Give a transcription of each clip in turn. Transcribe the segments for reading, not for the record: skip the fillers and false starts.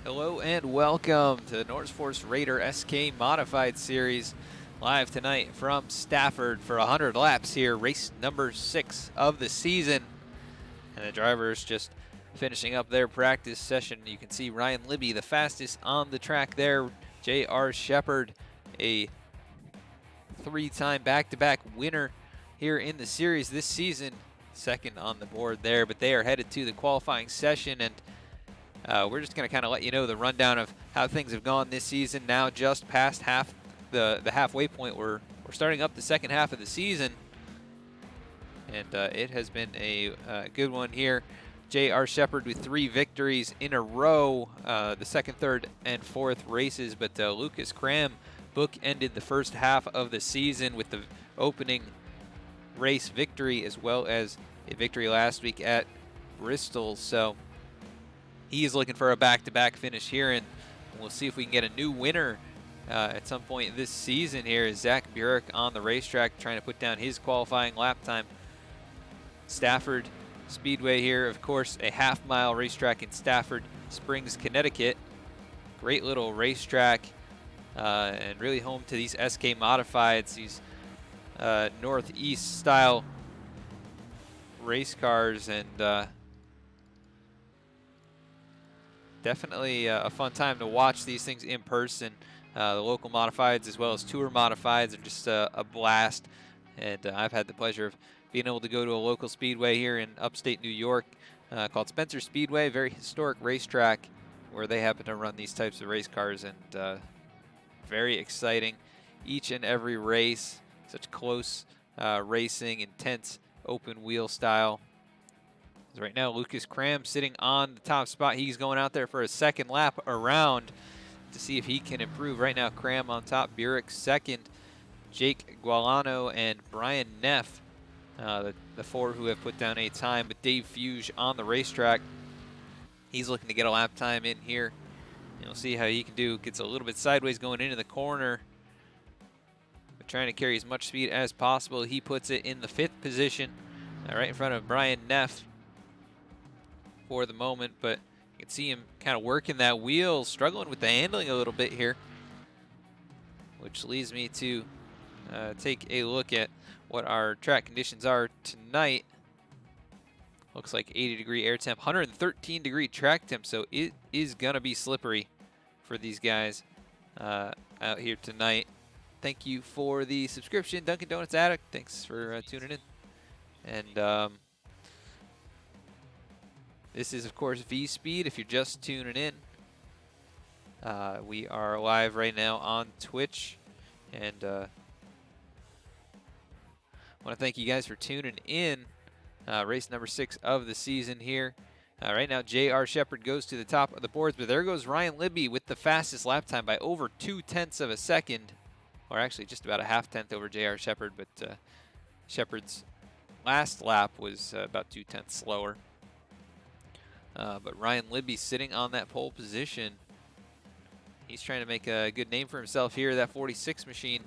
Hello and welcome to the NORSEFORCE RAIDER SK Modified Series, live tonight from Stafford for 100 laps here, race number 6 of the season. And the drivers just finishing up their practice session. You can see Ryan Libby, the fastest on the track there. J.R. Shepherd, a 3-time back-to-back winner here in the series this season, second on the board there. But they are headed to the qualifying session, and we're just going to kind of let you know the rundown of how things have gone this season. Now just past the halfway point. We're starting up the second half of the season, and it has been a good one here. J.R. Shepherd with 3 victories in a row, the second, third, and fourth races. But Lucas Cram bookended the first half of the season with the opening race victory, as well as a victory last week at Bristol. So he is looking for a back-to-back finish here, and we'll see if we can get a new winner at some point this season here. Zach Burek on the racetrack trying to put down his qualifying lap time. Stafford Speedway here, of course, a half-mile racetrack in Stafford Springs, Connecticut. Great little racetrack, and really home to these SK Modifieds, these Northeast-style race cars, and definitely a fun time to watch these things in person. The local modifieds as well as tour modifieds are just a blast, and I've had the pleasure of being able to go to a local speedway here in upstate New York called Spencer Speedway, very historic racetrack where they happen to run these types of race cars, and very exciting each and every race. Such close racing, intense open wheel style. Right now, Lucas Cram sitting on the top spot. He's going out there for a second lap around to see if he can improve. Right now, Cram on top, Burek second, Jake Gualano and Brian Neff, the 4 who have put down a time, with Dave Fuge on the racetrack. He's looking to get a lap time in here. You'll see how he can do. Gets a little bit sideways going into the corner, but trying to carry as much speed as possible. He puts it in the 5th position, right in front of Brian Neff for the moment, but you can see him kind of working that wheel, struggling with the handling a little bit here, which leads me to take a look at what our track conditions are tonight. Looks like 80-degree air temp, 113-degree track temp, so it is going to be slippery for these guys out here tonight. Thank you for the subscription, Dunkin' Donuts Addict. Thanks for tuning in. And this is, of course, V-Speed if you're just tuning in. We are live right now on Twitch, and I want to thank you guys for tuning in. Race number 6 of the season here. Right now, J.R. Shepherd goes to the top of the boards, but there goes Ryan Libby with the fastest lap time by over 0.2 of a second, or actually just about a half-tenth over J.R. Shepherd, but Shepherd's last lap was about 0.2 slower. But Ryan Libby sitting on that pole position. He's trying to make a good name for himself here, that 46 machine,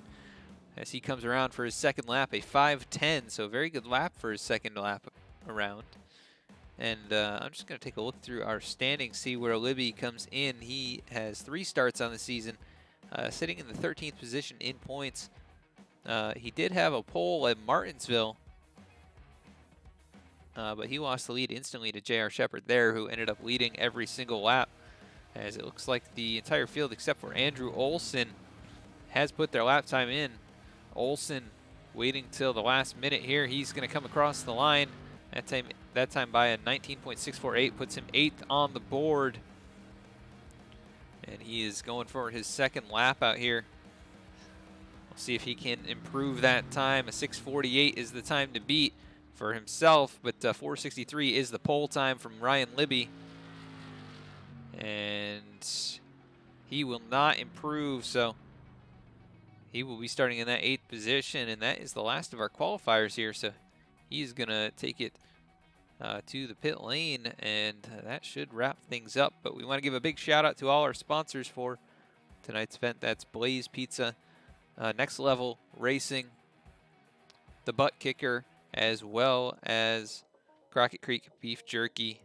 as he comes around for his second lap, a 5:10, so a very good lap for his second lap around. And I'm just going to take a look through our standings, see where Libby comes in. He has 3 starts on the season, sitting in the 13th position in points. He did have a pole at Martinsville, but he lost the lead instantly to J.R. Shepherd there, who ended up leading every single lap, as it looks like the entire field, except for Andrew Olson, has put their lap time in. Olson waiting till the last minute here. He's going to come across the line. That time by a 19.648, puts him 8th on the board. And he is going for his second lap out here. We'll see if he can improve that time. A 6:48 is the time to beat for himself, but 4:63 is the pole time from Ryan Libby. And he will not improve, so he will be starting in that 8th position, and that is the last of our qualifiers here. So he's going to take it to the pit lane, and that should wrap things up. But we want to give a big shout out to all our sponsors for tonight's event. That's Blaze Pizza, Next Level Racing, the ButtKicker, as well as Crockett Creek Beef Jerky.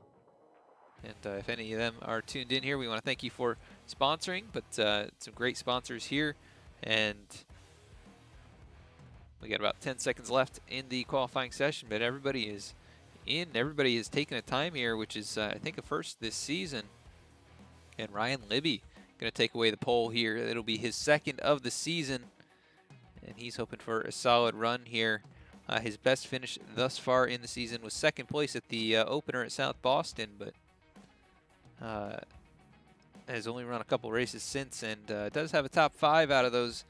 And if any of them are tuned in here, we want to thank you for sponsoring, but some great sponsors here. And we got about 10 seconds left in the qualifying session, but everybody is in. Everybody is taking a time here, which is, I think, a first this season. And Ryan Libby going to take away the pole here. It'll be his second of the season, and he's hoping for a solid run here. His best finish thus far in the season was second place at the opener at South Boston, but has only run a couple races since, and does have a top 5 out of those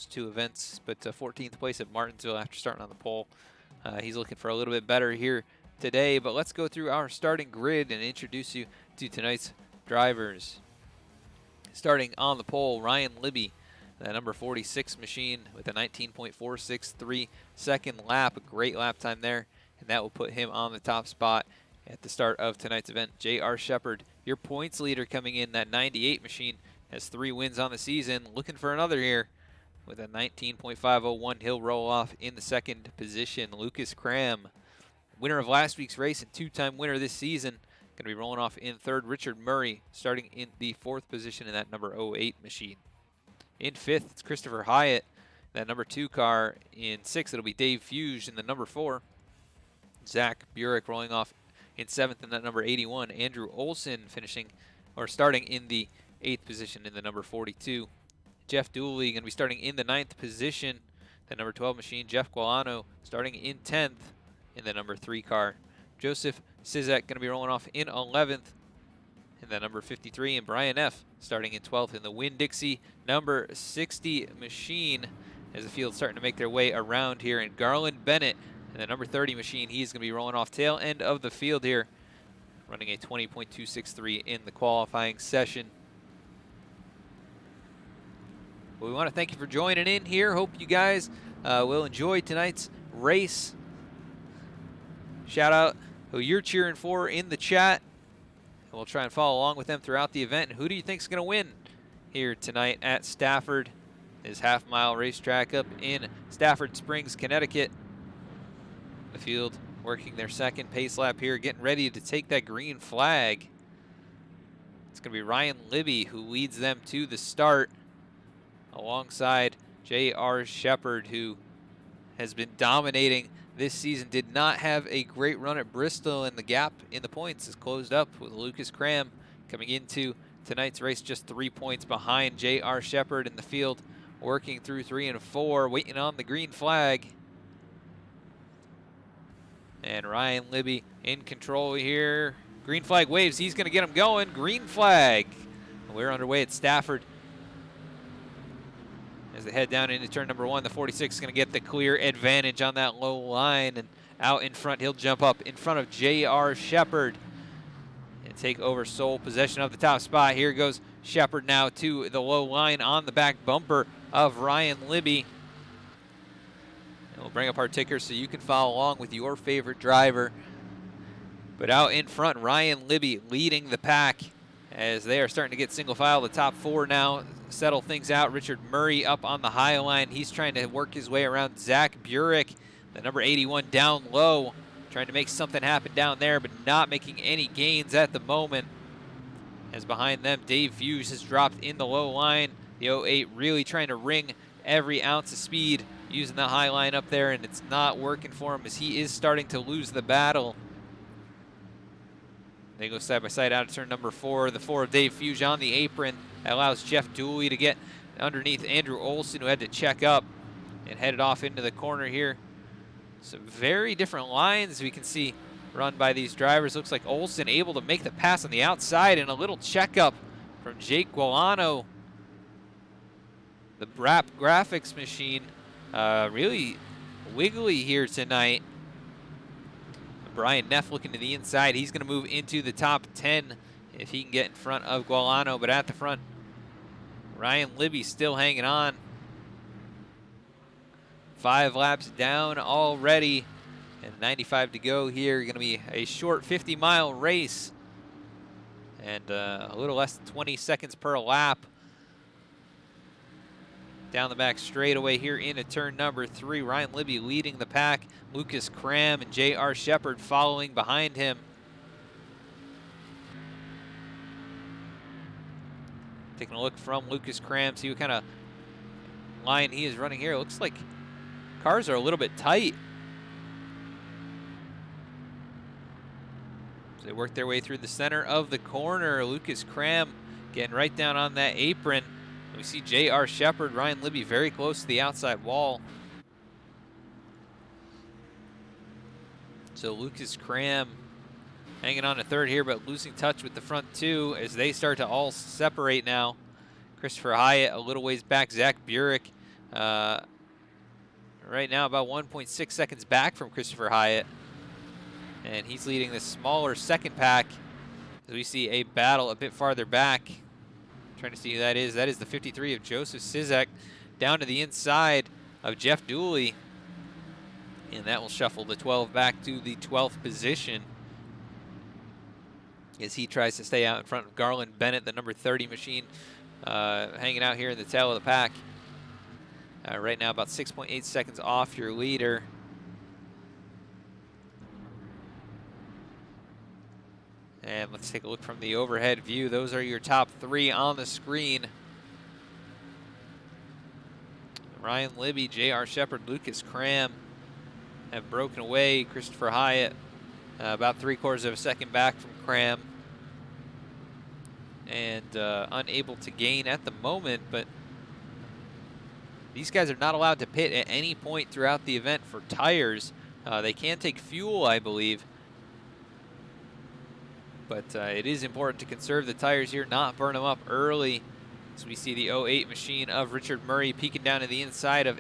2 events, but 14th place at Martinsville after starting on the pole. He's looking for a little bit better here today, but let's go through our starting grid and introduce you to tonight's drivers. Starting on the pole, Ryan Libby, the number 46 machine with a 19.463 second lap, a great lap time there, and that will put him on the top spot at the start of tonight's event. J.R. Shepard, your points leader coming in, that 98 machine, has 3 wins on the season, looking for another here with a 19.501. He'll roll off in the second position. Lucas Cram, winner of last week's race and 2-time winner this season, going to be rolling off in third. Richard Murray starting in the 4th position in that number 08 machine. In 5th, it's Christopher Hyatt, that number 2 car. In 6th, it'll be Dave Fuge in the number 4. Zach Burek rolling off in 7th in that number 81. Andrew Olson finishing or starting in the 8th position in the number 42. Jeff Dooley going to be starting in the 9th position, the number 12 machine. Jeff Gualano starting in 10th in the number 3 car. Joseph Sizek going to be rolling off in 11th in the number 53, and Brian F. starting in 12th in the Winn-Dixie number 60 machine as the field's starting to make their way around here. And Garland Bennett in the number 30 machine, he's going to be rolling off tail end of the field here, running a 20.263 in the qualifying session. Well, we want to thank you for joining in here. Hope you guys will enjoy tonight's race. Shout out who you're cheering for in the chat. And we'll try and follow along with them throughout the event. And who do you think is going to win here tonight at Stafford, this half-mile racetrack up in Stafford Springs, Connecticut? The field working their second pace lap here, getting ready to take that green flag. It's going to be Ryan Libby who leads them to the start, alongside J.R. Shepard, who has been dominating this season. Did not have a great run at Bristol, and the gap in the points is closed up with Lucas Cram coming into tonight's race just 3 points behind J.R. Shepard in the field, working through 3 and 4, waiting on the green flag. And Ryan Libby in control here. Green flag waves. He's going to get him going. Green flag. We're underway at Stafford. As they head down into turn number 1, the 46 is going to get the clear advantage on that low line. And out in front, he'll jump up in front of J.R. Shepard and take over sole possession of the top spot. Here goes Shepard now to the low line on the back bumper of Ryan Libby. And we'll bring up our ticker so you can follow along with your favorite driver. But out in front, Ryan Libby leading the pack as they are starting to get single file. The top 4 now settle things out. Richard Murray up on the high line. He's trying to work his way around Zach Burek, the number 81, down low, trying to make something happen down there, but not making any gains at the moment. As behind them, Dave Fuge has dropped in the low line. The 08 really trying to wring every ounce of speed using the high line up there, and it's not working for him as he is starting to lose the battle. They go side by side out of turn number 4. The 4 of Dave Fuge on the apron. That allows Jeff Dooley to get underneath Andrew Olson, who had to check up and headed off into the corner here. Some very different lines we can see run by these drivers. Looks like Olson able to make the pass on the outside, and a little checkup from Jake Gualano. The Brap graphics machine really wiggly here tonight. Brian Neff looking to the inside. He's going to move into the top 10 if he can get in front of Gualano. But at the front, Ryan Libby still hanging on. 5 laps down already, and 95 to go here. Going to be a short 50-mile race, and a little less than 20 seconds per lap. Down the back straightaway here into turn number 3. Ryan Libby leading the pack. Lucas Cram and J.R. Shepard following behind him. Taking a look from Lucas Cram, see what kind of line he is running here. It looks like cars are a little bit tight. So they work their way through the center of the corner. Lucas Cram getting right down on that apron. We see J.R. Shepard, Ryan Libby very close to the outside wall. So Lucas Cram hanging on to third here, but losing touch with the front two as they start to all separate now. Christopher Hyatt a little ways back. Zach Burek right now about 1.6 seconds back from Christopher Hyatt. And he's leading the smaller second pack. As we see a battle a bit farther back. Trying to see who that is. That is the 53 of Joseph Sizek down to the inside of Jeff Dooley. And that will shuffle the 12 back to the 12th position as he tries to stay out in front of Garland Bennett, the number 30 machine, hanging out here in the tail of the pack. Right now about 6.8 seconds off your leader. And let's take a look from the overhead view. Those are your top three on the screen. Ryan Libby, J.R. Shepard, Lucas Cram have broken away. Christopher Hyatt about 3/4 of a second back from Cram. And unable to gain at the moment, but these guys are not allowed to pit at any point throughout the event for tires. They can take fuel, I believe. But it is important to conserve the tires here, not burn them up early. So we see the 08 machine of Richard Murray peeking down to the inside of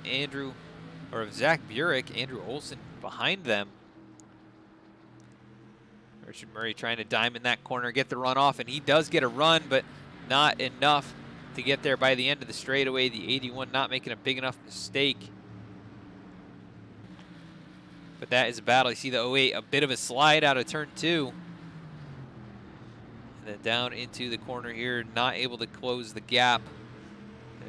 Zach Burek, Andrew Olson behind them. Richard Murray trying to diamond that corner, get the run off, and he does get a run, but not enough to get there by the end of the straightaway. The 81 not making a big enough mistake. But that is a battle. You see the 08, a bit of a slide out of turn 2. And then down into the corner here, not able to close the gap,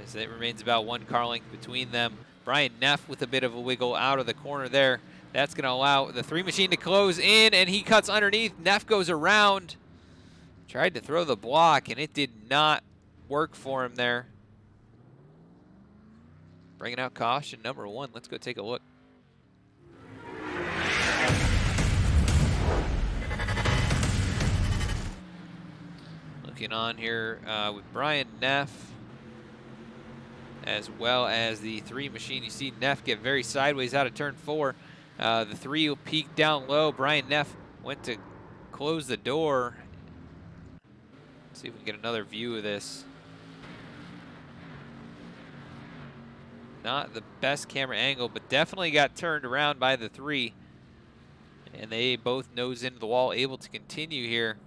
as it remains about 1 car length between them. Brian Neff with a bit of a wiggle out of the corner there. That's going to allow the 3 machine to close in, and he cuts underneath. Neff goes around. Tried to throw the block, and it did not work for him there. Bringing out caution number 1. Let's go take a look. Looking on here with Brian Neff, as well as the 3 machine. You see Neff get very sideways out of turn 4. The 3 will peak down low. Brian Neff went to close the door. Let's see if we can get another view of this. Not the best camera angle, but definitely got turned around by the 3. And they both nose into the wall, able to continue here.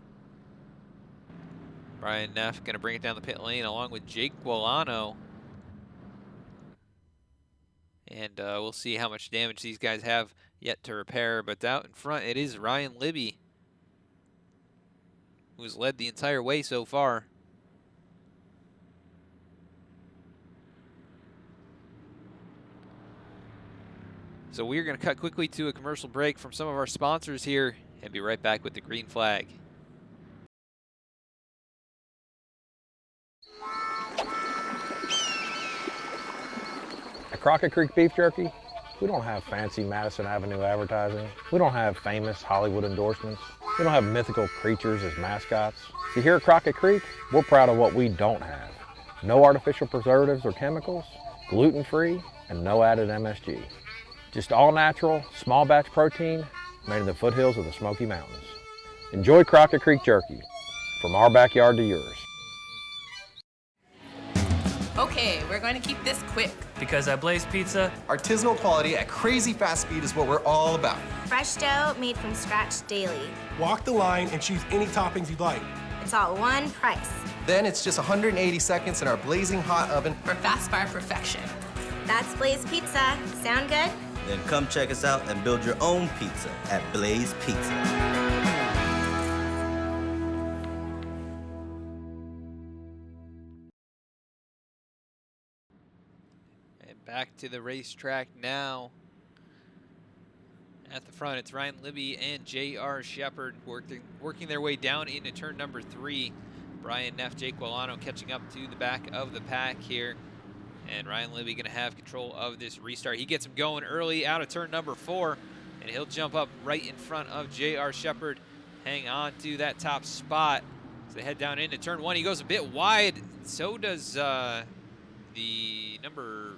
Brian Neff going to bring it down the pit lane along with Jake Guilano. And we'll see how much damage these guys have yet to repair. But out in front, it is Ryan Libby, who's led the entire way so far. So we're going to cut quickly to a commercial break from some of our sponsors here and be right back with the green flag. At Crockett Creek Beef Jerky, we don't have fancy Madison Avenue advertising. We don't have famous Hollywood endorsements. We don't have mythical creatures as mascots. See, here at Crockett Creek, we're proud of what we don't have. No artificial preservatives or chemicals, gluten-free, and no added MSG. Just all natural, small batch protein made in the foothills of the Smoky Mountains. Enjoy Crockett Creek Jerky, from our backyard to yours. Okay, we're going to keep this quick. Because at Blaze Pizza, artisanal quality at crazy fast speed is what we're all about. Fresh dough made from scratch daily. Walk the line and choose any toppings you'd like. It's all one price. Then it's just 180 seconds in our blazing hot oven For fast fire perfection. That's Blaze Pizza. Sound good? Then come check us out and build your own pizza at Blaze Pizza. Back to the racetrack now. At the front, it's Ryan Libby and J.R. Shepard working their way down into turn number 3. Brian Neff, Jake Wallano catching up to the back of the pack here. And Ryan Libby going to have control of this restart. He gets him going early out of turn number 4, and he'll jump up right in front of J.R. Shepard. Hang on to that top spot as they head down into turn 1. He goes a bit wide. So does the number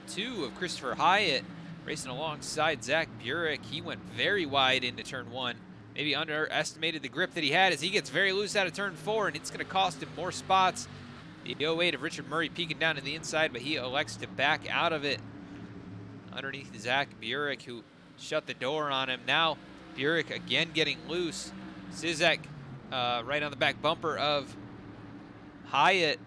2 of Christopher Hyatt, racing alongside Zach Burek. He went very wide into turn 1. Maybe underestimated the grip that he had as he gets very loose out of turn 4, and it's going to cost him more spots. The 08 of Richard Murray peeking down to the inside, but he elects to back out of it underneath Zach Burek, who shut the door on him. Now Burek again getting loose. Zizek right on the back bumper of Hyatt.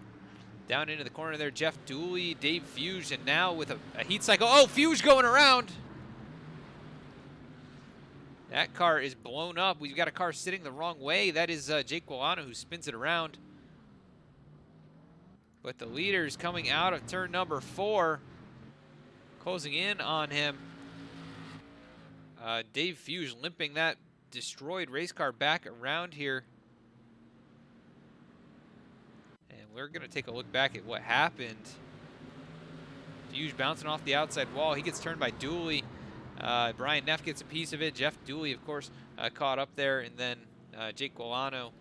Down into the corner there, Jeff Dooley, Dave Fuge, and now with a heat cycle. Oh, Fuge going around. That car is blown up. We've got a car sitting the wrong way. That is Jake Wallano who spins it around. But the leader's coming out of turn number 4, closing in on him. Dave Fuge limping that destroyed race car back around here. And we're going to take a look back at what happened. Fuge bouncing off the outside wall. He gets turned by Dooley. Brian Neff gets a piece of it. Jeff Dooley, of course, caught up there. And then Jake Wallano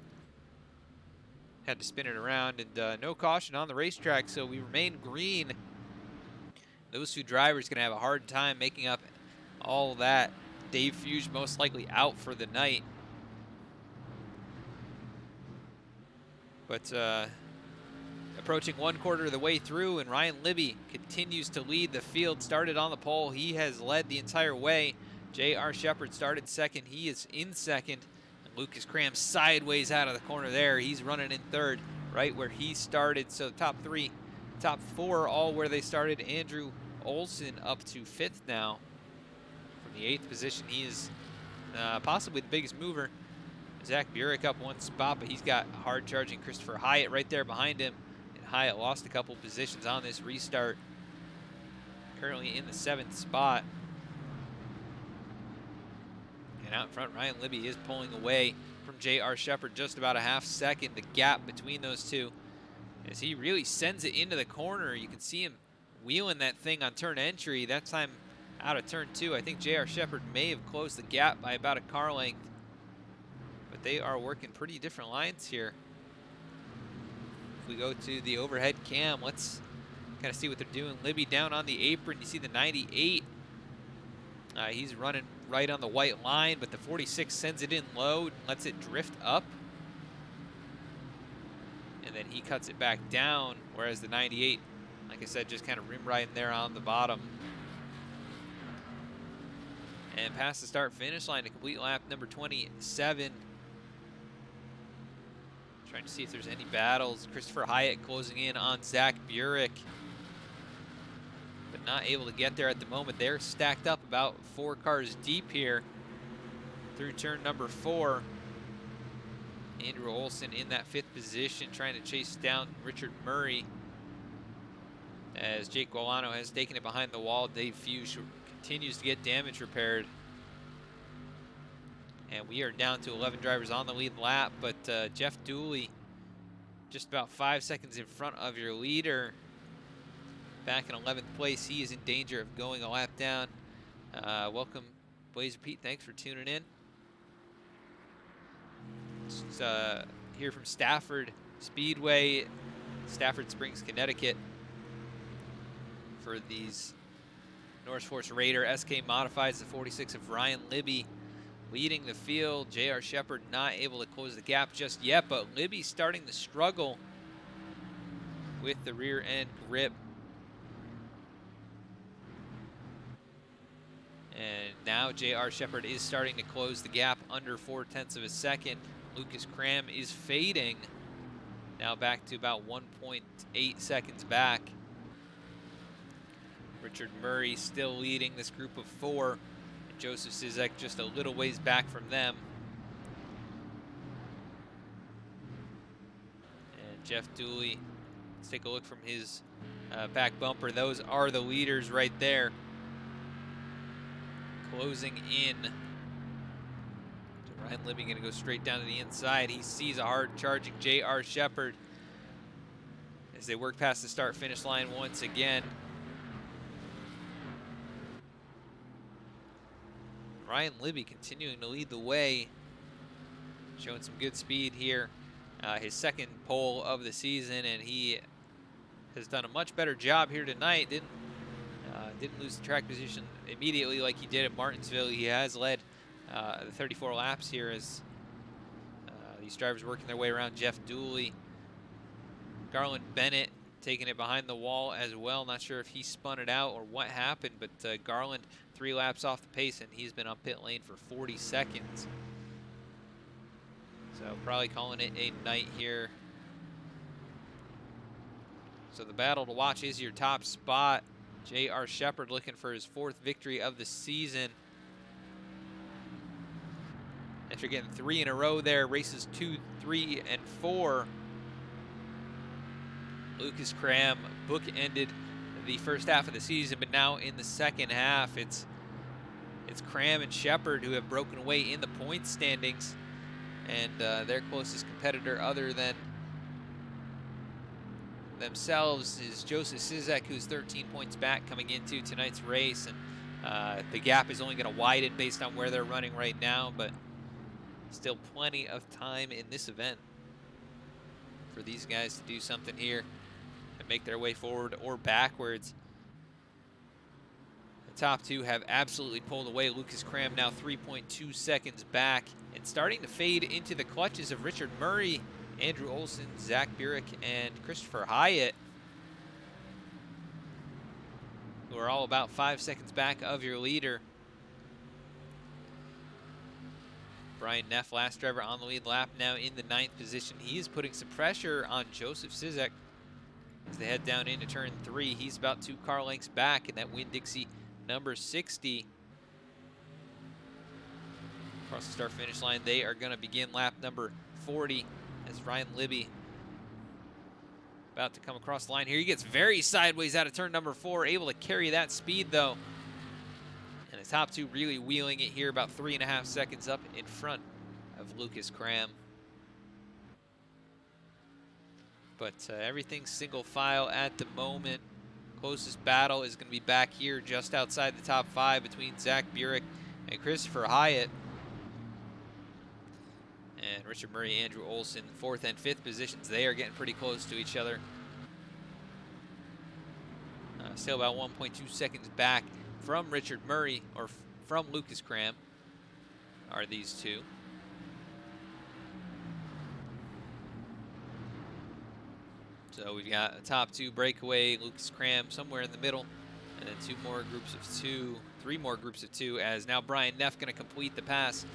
had to spin it around, and no caution on the racetrack, so we remain green. Those two drivers going to have a hard time making up all of that. Dave Fuge most likely out for the night. But approaching 1/4 of the way through, and Ryan Libby continues to lead the field. Started on the pole. He has led the entire way. J.R. Shepard started second. He is in second. Lucas Cram sideways out of the corner there. He's running in third, right where he started. So top 4, all where they started. Andrew Olson up to 5th now. From the 8th position, he is possibly the biggest mover. Zach Burek up 1 spot, but he's got hard charging Christopher Hyatt right there behind him. And Hyatt lost a couple positions on this restart. Currently in the 7th spot. And out in front, Ryan Libby is pulling away from J.R. Shepard just about a half second. The gap between those two as he really sends it into the corner. You can see him wheeling that thing on turn entry. That time out of turn 2, I think J.R. Shepard may have closed the gap by about a car length. But they are working pretty different lines here. If we go to the overhead cam, let's kind of see what they're doing. Libby down on the apron. You see the 98. He's running right on the white line, but the 46 sends it in low, lets it drift up. And then he cuts it back down, whereas the 98, like I said, just kind of rim riding there on the bottom. And past the start-finish line to complete lap number 27. Trying to see if there's any battles. Christopher Hyatt closing in on Zach Burek, but not able to get there at the moment. They're stacked up about 4 cars deep here through turn number 4. Andrew Olson in that 5th position, trying to chase down Richard Murray as Jake Wallano has taken it behind the wall. Dave Fuge continues to get damage repaired. And we are down to 11 drivers on the lead lap, but Jeff Dooley just about 5 seconds in front of your leader. Back in 11th place, he is in danger of going a lap down. Welcome, Blazer Pete. Thanks for tuning in. It's, here from Stafford Speedway, Stafford Springs, Connecticut, for these NORSEFORCE RAIDER SK Modifieds, the 46 of Ryan Libby leading the field. J.R. Shepard not able to close the gap just yet, but Libby starting to struggle with the rear end grip. And now J.R. Shepard is starting to close the gap under 0.4 of a second. Lucas Cram is fading, now back to about 1.8 seconds back. Richard Murray still leading this group of 4. And Joseph Zizek just a little ways back from them. And Jeff Dooley, let's take a look from his back bumper. Those are the leaders right there, closing in to Ryan Libby going to go straight down to the inside. He sees a hard charging J.R. Shepard as they work past the start-finish line once again. Ryan Libby continuing to lead the way, showing some good speed here. His second pole of the season, and he has done a much better job here tonight. Didn't lose the track position immediately like he did at Martinsville. He has led the 34 laps here as these drivers working their way around Jeff Dooley. Garland Bennett taking it behind the wall as well. Not sure if he spun it out or what happened, but Garland 3 laps off the pace, and he's been on pit lane for 40 seconds. So probably calling it a night here. So the battle to watch is your top spot. J.R. Shepard looking for his 4th victory of the season. After getting 3 in a row there, races 2, 3, and 4. Lucas Cram bookended the first half of the season, but now in the second half, it's Cram and Shepard who have broken away in the points standings, and their closest competitor other than themselves is Joseph Sizek, who's 13 points back coming into tonight's race, and the gap is only going to widen based on where they're running right now, but still plenty of time in this event for these guys to do something here and make their way forward or backwards. The top 2 have absolutely pulled away. Lucas Cram now 3.2 seconds back and starting to fade into the clutches of Richard Murray, Andrew Olson, Zach Burek, and Christopher Hyatt, who are all about 5 seconds back of your leader. Brian Neff, last driver on the lead lap, now in the 9th position. He is putting some pressure on Joseph Sizek as they head down into turn 3. He's about 2 car lengths back in that Winn-Dixie number 60. Across the start-finish line, they are going to begin lap number 40 as Ryan Libby about to come across the line here. He gets very sideways out of turn number 4, able to carry that speed though. And the top 2 really wheeling it here, about 3.5 seconds up in front of Lucas Cram. But everything's single file at the moment. Closest battle is going to be back here just outside the top 5 between Zach Burek and Christopher Hyatt. And Richard Murray, Andrew Olson, 4th and 5th positions. They are getting pretty close to each other. Still about 1.2 seconds back from Richard Murray, or from Lucas Cram, are these 2. So we've got a top 2 breakaway, Lucas Cram somewhere in the middle, and then 3 more groups of 2, as now Brian Neff going to complete the pass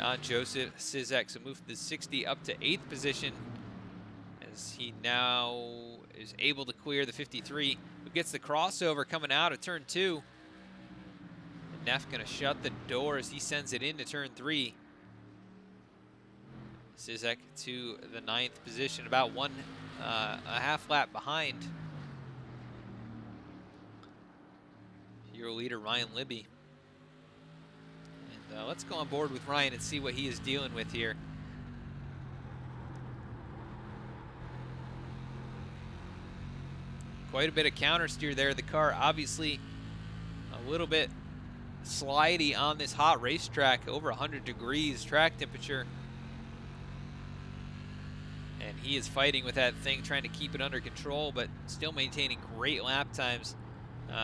on Joseph Sizek, so move the 60 up to 8th position as he now is able to clear the 53, who gets the crossover coming out of turn 2. And Neff going to shut the door as he sends it into turn 3. Sizek to the 9th position, about a half lap behind your leader Ryan Libby. And let's go on board with Ryan and see what he is dealing with here. Quite a bit of counter steer there. The car obviously a little bit slidey on this hot racetrack, over 100 degrees track temperature. And he is fighting with that thing, trying to keep it under control, but still maintaining great lap times.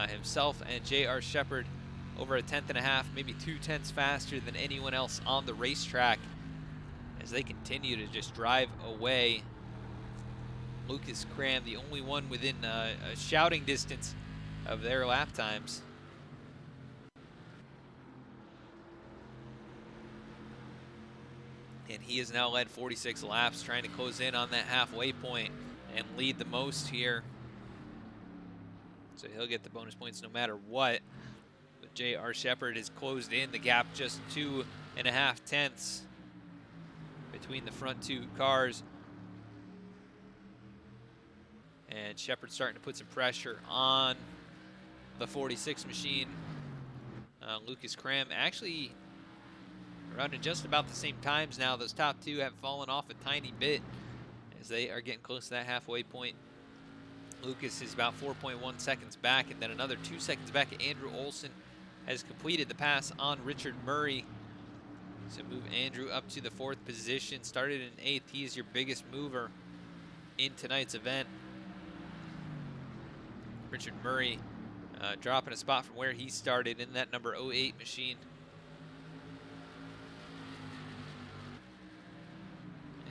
Himself and J.R. Shepard over 1.5, maybe 2/10 faster than anyone else on the racetrack as they continue to just drive away. Lucas Cram, the only one within a shouting distance of their lap times. And he has now led 46 laps, trying to close in on that halfway point and lead the most here. So he'll get the bonus points no matter what. But J.R. Shepard has closed in the gap, just 2.5 tenths between the front 2 cars. And Shepard's starting to put some pressure on the 46 machine. Lucas Cram actually running just about the same times now. Those top two have fallen off a tiny bit as they are getting close to that halfway point. Lucas is about 4.1 seconds back, and then another 2 seconds back. Andrew Olson has completed the pass on Richard Murray. So move Andrew up to the 4th position. Started in 8th. He is your biggest mover in tonight's event. Richard Murray dropping a spot from where he started in that number 08 machine.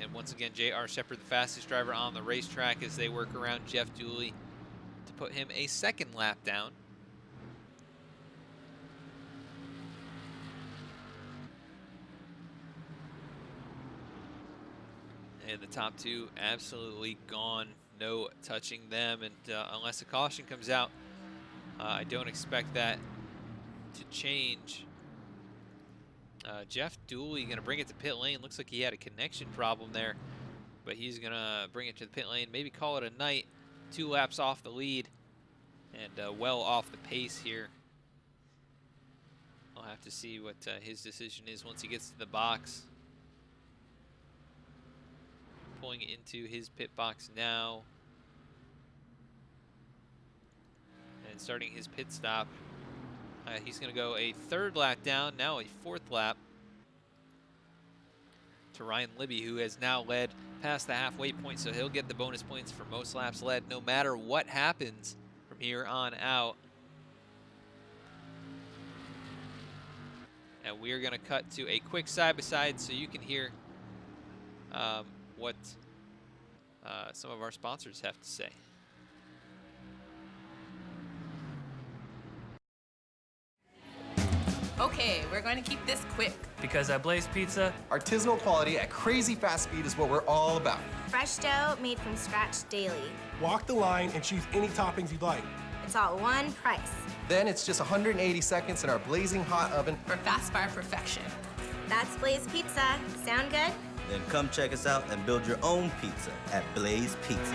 And once again, J.R. Shepard, the fastest driver on the racetrack, as they work around Jeff Dooley to put him a 2nd lap down. And the top two absolutely gone, no touching them. And unless a caution comes out, I don't expect that to change. Jeff Dooley going to bring it to pit lane. Looks like he had a connection problem there, but he's going to bring it to the pit lane, maybe call it a night. 2 laps off the lead and well off the pace here. I'll have to see what his decision is once he gets to the box. Pulling into his pit box now and starting his pit stop. He's going to go a 3rd lap down, now a 4th lap to Ryan Libby, who has now led past the halfway point, so he'll get the bonus points for most laps led no matter what happens from here on out. And we are going to cut to a quick side-by-side so you can hear what some of our sponsors have to say. Okay, we're going to keep this quick. Because at Blaze Pizza, Artisanal quality at crazy fast speed is what we're all about. Fresh dough made from scratch daily. Walk the line and choose any toppings you'd like. It's all one price. Then it's just 180 seconds in our blazing hot oven. For fast fire perfection. That's Blaze Pizza. Sound good? Then come check us out and build your own pizza at Blaze Pizza.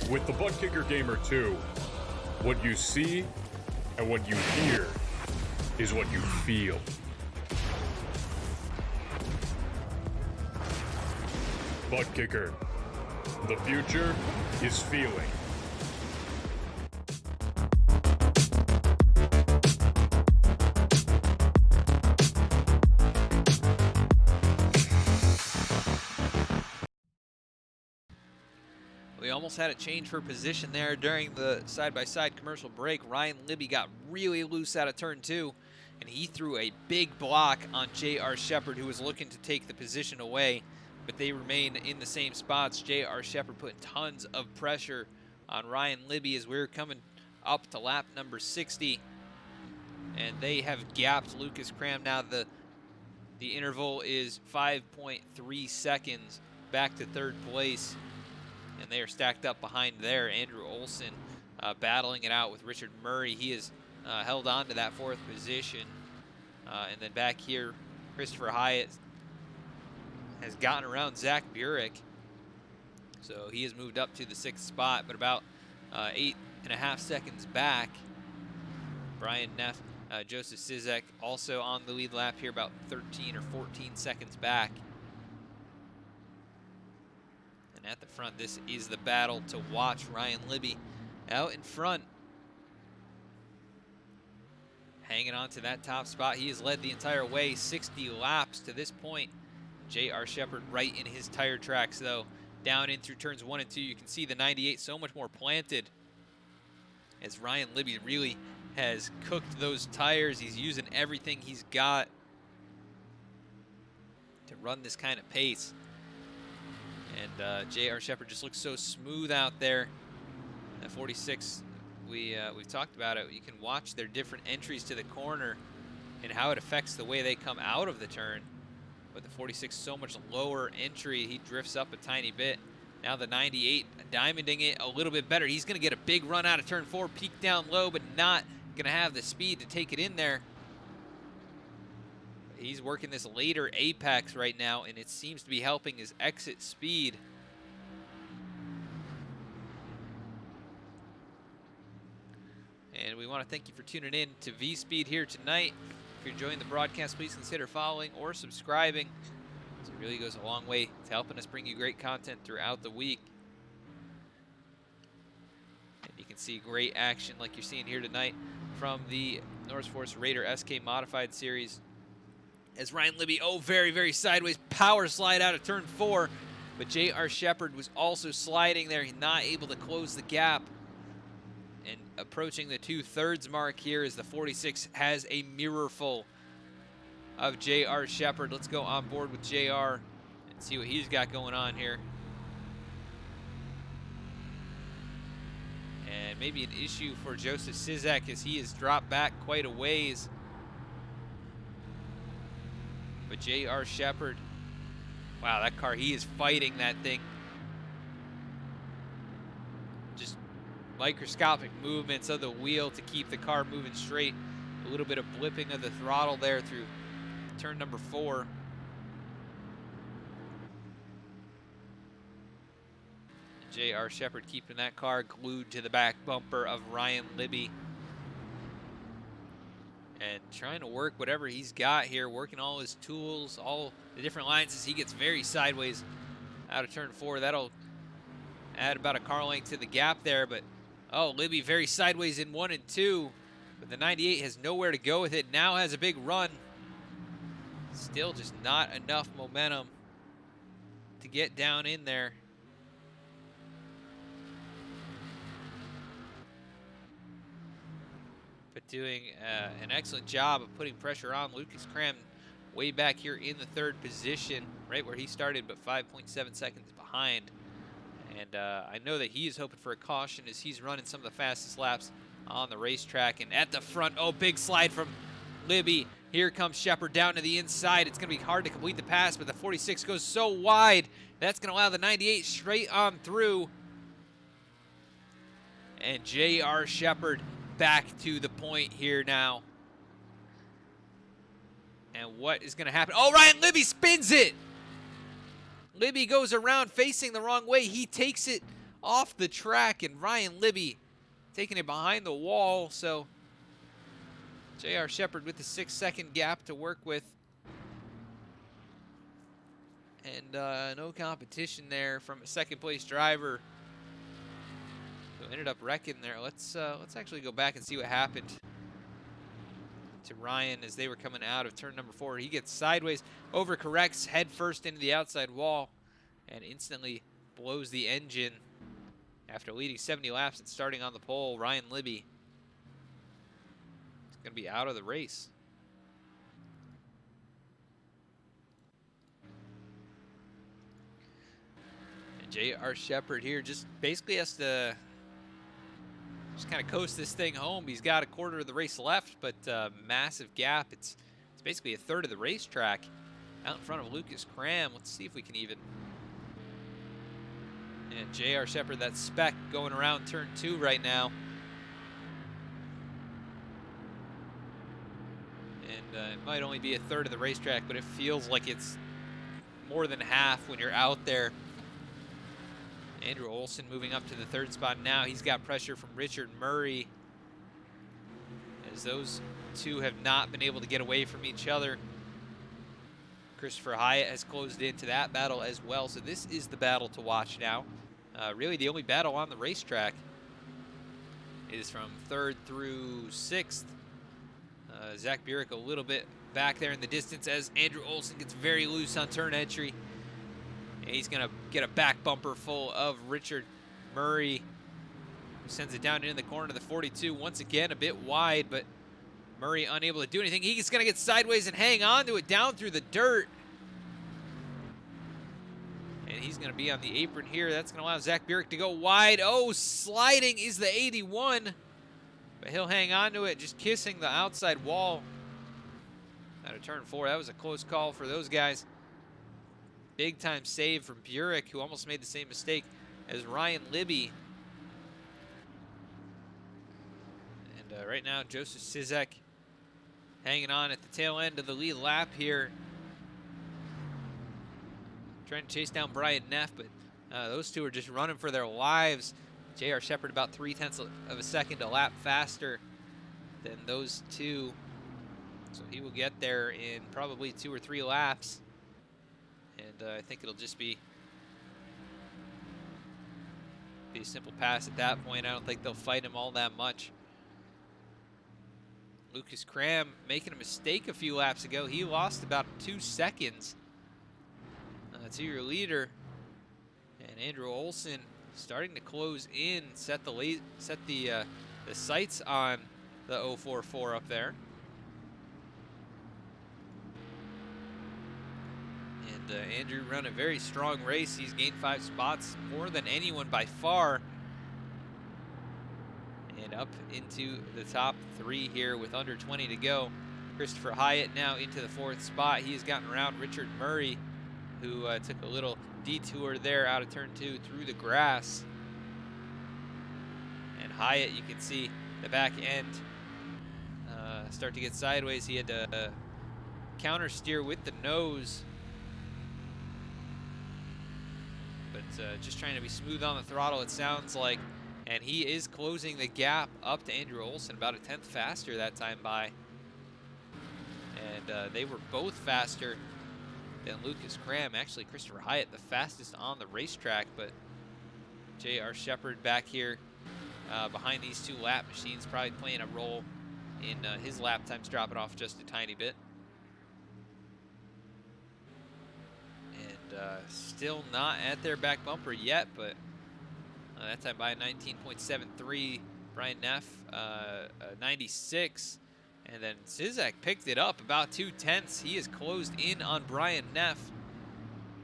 With the ButtKicker Gamer 2, what you see and what you hear is what you feel. ButtKicker, the future is feeling. We almost had a change for position there during the side-by-side commercial break. Ryan Libby got really loose out of turn 2, and he threw a big block on J.R. Shepard, who was looking to take the position away, but they remain in the same spots. J.R. Shepard putting tons of pressure on Ryan Libby as we're coming up to lap number 60, and they have gapped Lucas Cram. Now the interval is 5.3 seconds back to 3rd place. And they are stacked up behind there. Andrew Olson battling it out with Richard Murray. He has held on to that 4th position. And then back here, Christopher Hyatt has gotten around Zach Burek. So he has moved up to the 6th spot, but about 8.5 seconds back. Brian Neff, Joseph Sizek also on the lead lap here, about 13 or 14 seconds back. At the front, this is the battle to watch. Ryan Libby out in front, hanging on to that top spot. He has led the entire way, 60 laps to this point. J.R. Shepard right in his tire tracks, though. Down in through turns 1 and 2, you can see the 98 so much more planted, as Ryan Libby really has cooked those tires. He's using everything he's got to run this kind of pace. And J.R. Shepard just looks so smooth out there. At 46, we've talked about it. You can watch their different entries to the corner and how it affects the way they come out of the turn. But the 46, so much lower entry, he drifts up a tiny bit. Now the 98 diamonding it a little bit better. He's going to get a big run out of turn 4, peak down low, but not going to have the speed to take it in there. He's working this later apex right now, and it seems to be helping his exit speed. And we want to thank you for tuning in to V-Speed here tonight. If you're enjoying the broadcast, please consider following or subscribing. It really goes a long way to helping us bring you great content throughout the week. And you can see great action like you're seeing here tonight from the NORSEFORCE RAIDER SK Modified Series. As Ryan Libby, very, very sideways power slide out of turn 4. But J.R. Shepard was also sliding there. He's not able to close the gap. And approaching the 2/3 mark here as the 46 has a mirror full of J.R. Shepard. Let's go on board with J.R. and see what he's got going on here. And maybe an issue for Joseph Sizek as he has dropped back quite a ways. But J.R. Shepard, wow, that car, he is fighting that thing. Just microscopic movements of the wheel to keep the car moving straight. A little bit of blipping of the throttle there through turn number 4. J.R. Shepard keeping that car glued to the back bumper of Ryan Libby. And trying to work whatever he's got here, working all his tools, all the different lines as he gets very sideways out of turn 4. That'll add about a car length to the gap there, but oh, Libby very sideways in 1 and 2, but the 98 has nowhere to go with it. Now has a big run. Still just not enough momentum to get down in there. But doing an excellent job of putting pressure on Lucas Cram way back here in the 3rd position, right where he started, but 5.7 seconds behind. And I know that he is hoping for a caution as he's running some of the fastest laps on the racetrack. And at the front, oh, big slide from Libby. Here comes Shepard down to the inside. It's going to be hard to complete the pass, but the 46 goes so wide. That's going to allow the 98 straight on through. And J.R. Shepard back to the point here now. And what is going to happen? Oh, Ryan Libby spins it. Libby goes around facing the wrong way. He takes it off the track, and Ryan Libby taking it behind the wall. So J.R. Shepard with the 6-second gap to work with. And no competition there from a second-place driver who ended up wrecking there. Let's actually go back and see what happened to Ryan as they were coming out of turn number 4. He gets sideways, overcorrects head first into the outside wall, and instantly blows the engine after leading 70 laps and starting on the pole. Ryan Libby is going to be out of the race. And J.R. Shepard here just basically has to just kind of coast this thing home. He's got a quarter of the race left, but massive gap. It's basically a third of the racetrack out in front of Lucas Cram. Let's see if we can even. And J.R. Shepard, that spec going around turn 2 right now. And it might only be a third of the racetrack, but it feels like it's more than half when you're out there. Andrew Olson moving up to the 3rd spot now. He's got pressure from Richard Murray, as those two have not been able to get away from each other. Christopher Hyatt has closed into that battle as well. So this is the battle to watch now. Really the only battle on the racetrack is from 3rd through 6th. Zach Burek a little bit back there in the distance as Andrew Olson gets very loose on turn entry. And he's going to get a back bumper full of Richard Murray, who sends it down into the corner to the 42. Once again, a bit wide, but Murray unable to do anything. He's going to get sideways and hang on to it down through the dirt. And he's going to be on the apron here. That's going to allow Zach Burek to go wide. Oh, sliding is the 81. But he'll hang on to it, just kissing the outside wall out of turn 4. That was a close call for those guys. Big time save from Burek, who almost made the same mistake as Ryan Libby. And right now, Joseph Sizek hanging on at the tail end of the lead lap here. Trying to chase down Brian Neff, but those two are just running for their lives. J.R. Shepard about 0.3 of a second a lap faster than those two. So he will get there in probably 2 or 3 laps. And I think it'll just be a simple pass at that point. I don't think they'll fight him all that much. Lucas Cram making a mistake a few laps ago. He lost about 2 seconds to your leader. And Andrew Olson starting to close in, set the sights on the 044 up there. And Andrew run a very strong race. He's gained 5 spots, more than anyone by far. And up into the top 3 here with under 20 to go. Christopher Hyatt now into the 4th spot. He has gotten around Richard Murray, who took a little detour there out of turn 2 through the grass. And Hyatt, you can see the back end start to get sideways. He had to counter steer with the nose, but just trying to be smooth on the throttle, it sounds like. And he is closing the gap up to Andrew Olson, about 1/10 faster that time by. And they were both faster than Lucas Cram. Actually, Christopher Hyatt the fastest on the racetrack, but J.R. Shepard back here behind these 2 lap machines, probably playing a role in his lap times dropping off just a tiny bit. And still not at their back bumper yet, but that time by 19.73. Brian Neff, 96. And then Zizek picked it up about 0.2. He is closed in on Brian Neff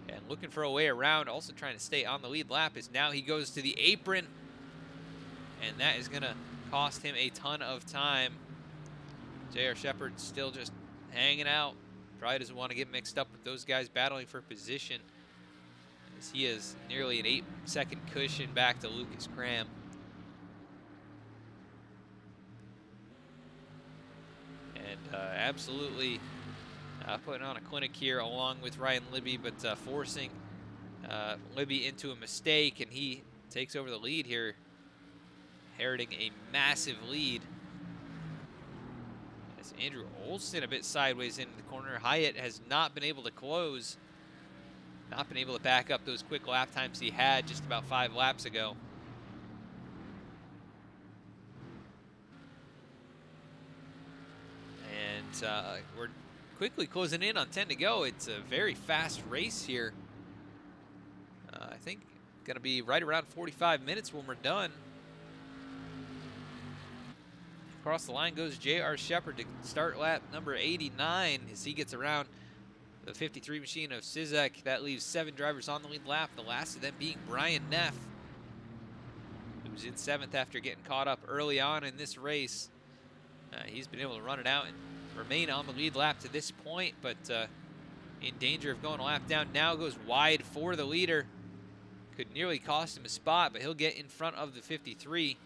and looking for a way around. Also trying to stay on the lead lap is now he goes to the apron, and that is going to cost him a ton of time. J.R. Shepard still just hanging out. Probably doesn't want to get mixed up with those guys battling for position, as he is nearly an 8-second cushion back to Lucas Cram. And absolutely putting on a clinic here along with Ryan Libby, but forcing Libby into a mistake, and he takes over the lead here, inheriting a massive lead. As Andrew Olson a bit sideways into the corner. Hyatt has not been able to close, not been able to back up those quick lap times he had just about 5 laps ago. And we're quickly closing in on 10 to go. It's a very fast race here. I think going to be right around 45 minutes when we're done. Across the line goes J.R. Shepard to start lap number 89 as he gets around the 53 machine of Sizek. That leaves 7 drivers on the lead lap, the last of them being Brian Neff, who was in 7th after getting caught up early on in this race. He's been able to run it out and remain on the lead lap to this point, but in danger of going a lap down. Now goes wide for the leader. Could nearly cost him a spot, but he'll get in front of the 53.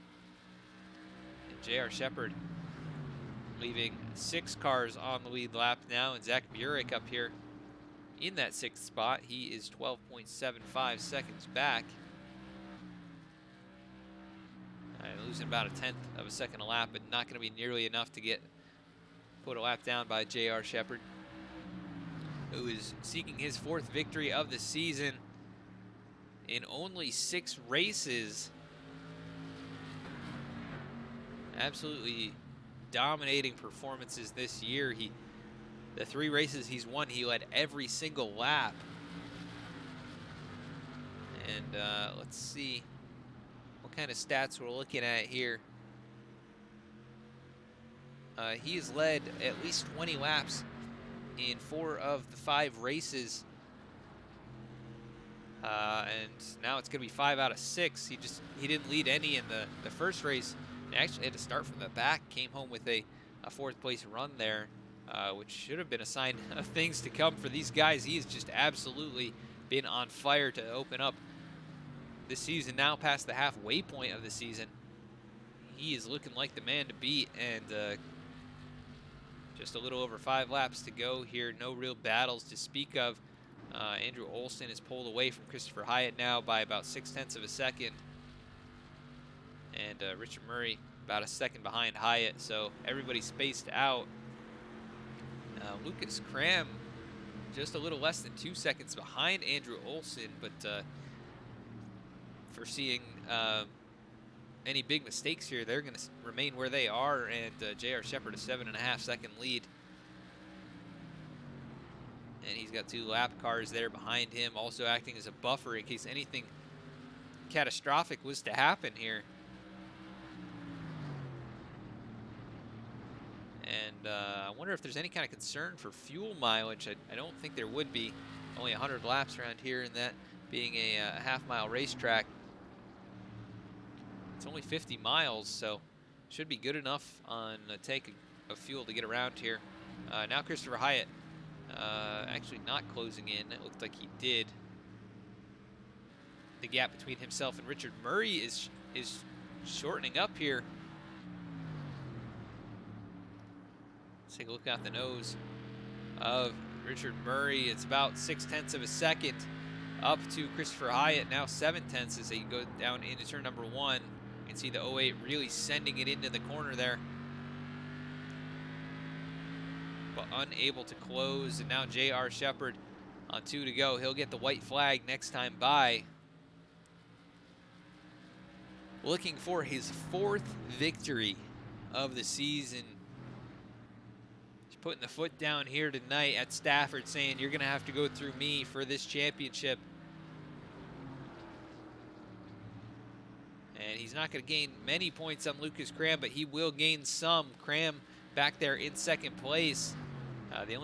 And J.R. Shepard leaving 6 cars on the lead lap now, and Zach Burek up here in that 6th spot. He is 12.75 seconds back. Losing about 1/10 of a second a lap, but not going to be nearly enough to get put a lap down by J.R. Shepard, who is seeking his 4th victory of the season in only 6 races. Absolutely dominating performances this year. The 3 races he's won, he led every single lap. And let's see what kind of stats we're looking at here. He has led at least 20 laps in 4 of the 5 races. And now it's going to be 5 out of 6. He didn't lead any in the first race. He actually had to start from the back. Came home with a 4th place run there, which should have been a sign of things to come for these guys. He's just absolutely been on fire to open up this season, now past the halfway point of the season. He is looking like the man to beat, and just a little over 5 laps to go here. No real battles to speak of. Andrew Olson is pulled away from Christopher Hyatt now by about 0.6 of a second. And Richard Murray about a second behind Hyatt, so everybody's spaced out. Lucas Cram just a little less than 2 seconds behind Andrew Olson, but foreseeing any big mistakes here, they're going to remain where they are, and J.R. Shepard a 7.5 second lead. And he's got 2 lap cars there behind him, also acting as a buffer in case anything catastrophic was to happen here. And I wonder if there's any kind of concern for fuel mileage. I don't think there would be. Only 100 laps around here, and that being a half-mile racetrack. It's only 50 miles, so should be good enough on a tank of fuel to get around here. Now Christopher Hyatt actually not closing in. It looked like he did. The gap between himself and Richard Murray is shortening up here. Let's take a look at the nose of Richard Murray. It's about 0.6 of a second up to Christopher Hyatt. Now 0.7 as they go down into turn number 1. You can see the 08 really sending it into the corner there, but unable to close. And now J.R. Shepard on 2 to go. He'll get the white flag next time by. Looking for his 4th victory of the season. He's putting the foot down here tonight at Stafford, saying you're going to have to go through me for this championship. And he's not going to gain many points on Lucas Cram, but he will gain some. Cram back there in 2nd place. The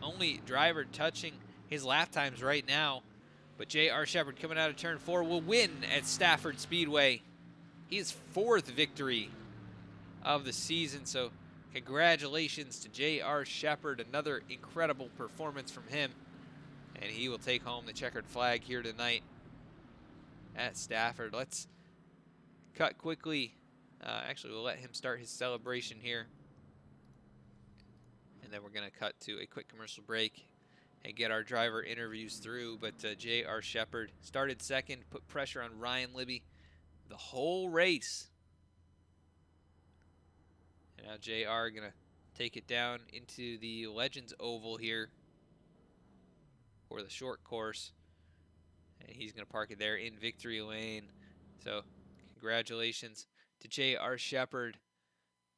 only driver touching his lap times right now. But J.R. Shepard coming out of turn 4 will win at Stafford Speedway. His 4th victory of the season. So congratulations to J.R. Shepard. Another incredible performance from him. And he will take home the checkered flag here tonight at Stafford. Let's cut quickly. Actually, we'll let him start his celebration here. And then we're going to cut to a quick commercial break and get our driver interviews through. But J.R. Shepard started 2nd, put pressure on Ryan Libby the whole race. And now J.R. going to take it down into the Legends Oval here for the short course. And he's going to park it there in victory lane. So congratulations to J.R. Shepard.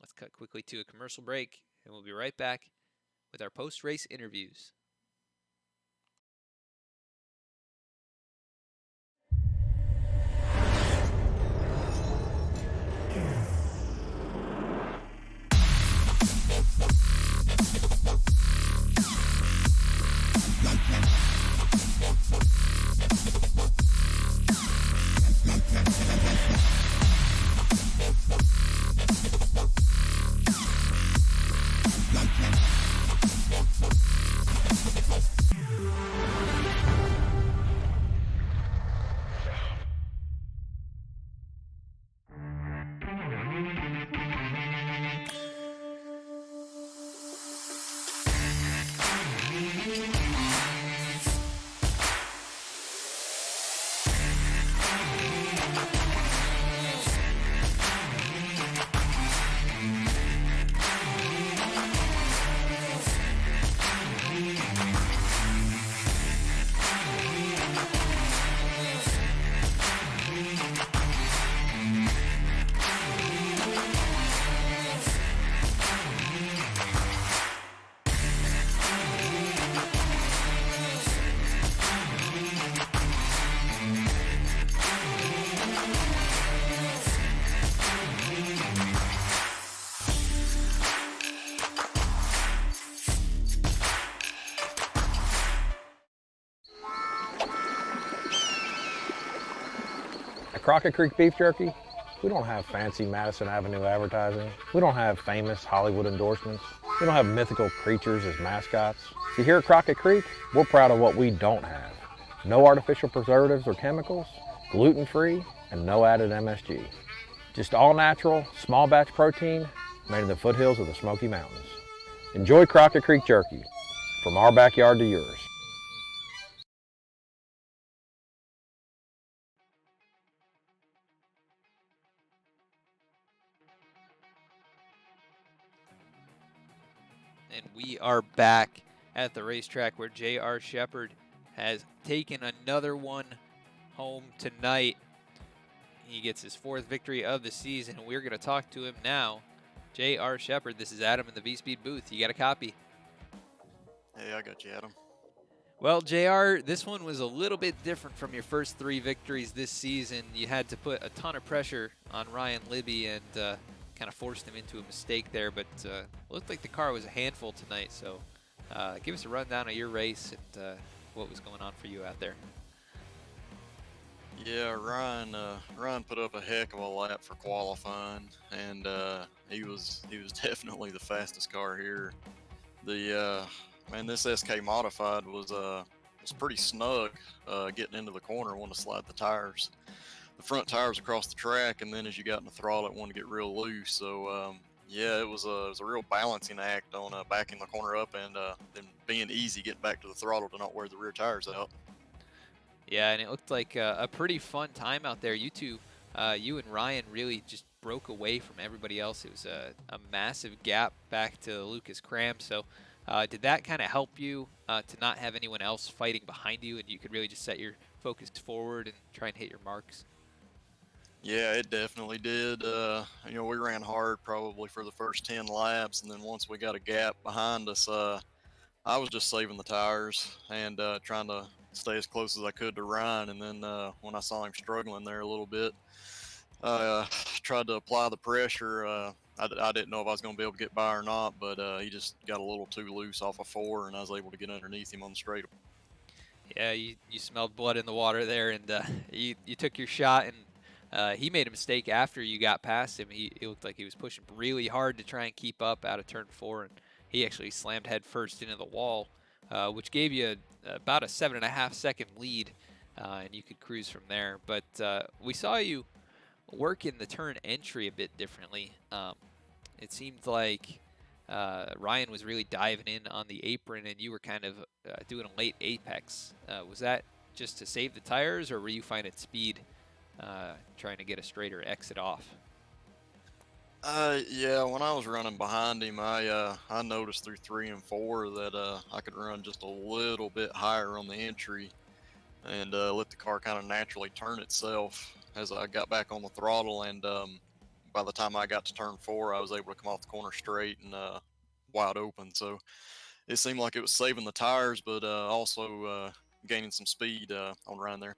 Let's cut quickly to a commercial break, and we'll be right back with our post-race interviews. At Crockett Creek Beef Jerky, we don't have fancy Madison Avenue advertising. We don't have famous Hollywood endorsements. We don't have mythical creatures as mascots. See, here at Crockett Creek, we're proud of what we don't have. No artificial preservatives or chemicals, gluten-free, and no added MSG. Just all natural, small batch protein made in the foothills of the Smoky Mountains. Enjoy Crockett Creek Jerky, from our backyard to yours. And we are back at the racetrack where J.R. Shepherd has taken another one home tonight. He gets his 4th victory of the season. We're going to talk to him now. J.R. Shepherd, this is Adam in the V-Speed booth. You got a copy? Hey, I got you, Adam. Well, JR, this one was a little bit different from your first 3 victories this season. You had to put a ton of pressure on Ryan Libby and kind of forced him into a mistake there, but it looked like the car was a handful tonight. So give us a rundown of your race and what was going on for you out there. Yeah, Ryan put up a heck of a lap for qualifying, and he was definitely the fastest car here. The man, this SK modified was pretty snug getting into the corner, wanted to slide the tires. The front tires across the track, and then as you got in the throttle, it wanted to get real loose. So yeah, it was a real balancing act on backing the corner up and then being easy getting back to the throttle to not wear the rear tires out. Yeah, and it looked like a pretty fun time out there. You two, you and Ryan really just broke away from everybody else. It was a massive gap back to Lucas Cram. So did that kind of help you to not have anyone else fighting behind you, and you could really just set your focus forward and try and hit your marks? Yeah, it definitely did. You know, we ran hard probably for the first 10 laps, and then once we got a gap behind us, I was just saving the tires and trying to stay as close as I could to Ryan. And then when I saw him struggling there a little bit, I tried to apply the pressure. I didn't know if I was going to be able to get by or not, but he just got a little too loose off of 4, and I was able to get underneath him on the straight. Yeah, you smelled blood in the water there, and you took your shot, and he made a mistake after you got past him. It looked like he was pushing really hard to try and keep up out of turn 4, and he actually slammed head first into the wall, which gave you about a 7.5 second lead, and you could cruise from there. But we saw you work in the turn entry a bit differently. It seemed like Ryan was really diving in on the apron, and you were kind of doing a late apex. Was that just to save the tires, or were you finding speed trying to get a straighter exit off? Yeah, when I was running behind him, I noticed through 3 and 4 that I could run just a little bit higher on the entry and let the car kind of naturally turn itself as I got back on the throttle. And by the time I got to turn 4, I was able to come off the corner straight and wide open. So it seemed like it was saving the tires, but also gaining some speed on Ryan there.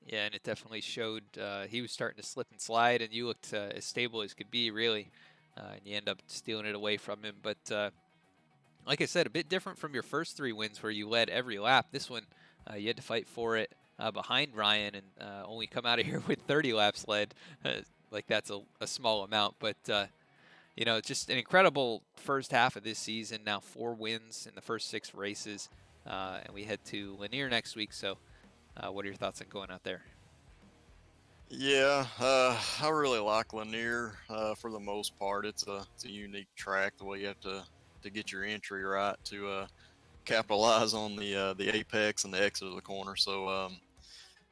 Yeah, and it definitely showed. He was starting to slip and slide, and you looked as stable as could be, really. And you end up stealing it away from him. But like I said, a bit different from your first 3 wins where you led every lap. This one, you had to fight for it behind Ryan and only come out of here with 30 laps led. Like that's a small amount. But, you know, just an incredible first half of this season. Now 4 wins in the first 6 races. And we head to Lanier next week. So what are your thoughts on going out there? Yeah, I really like Lanier for the most part. It's a unique track, the way you have to get your entry right to capitalize on the apex and the exit of the corner. So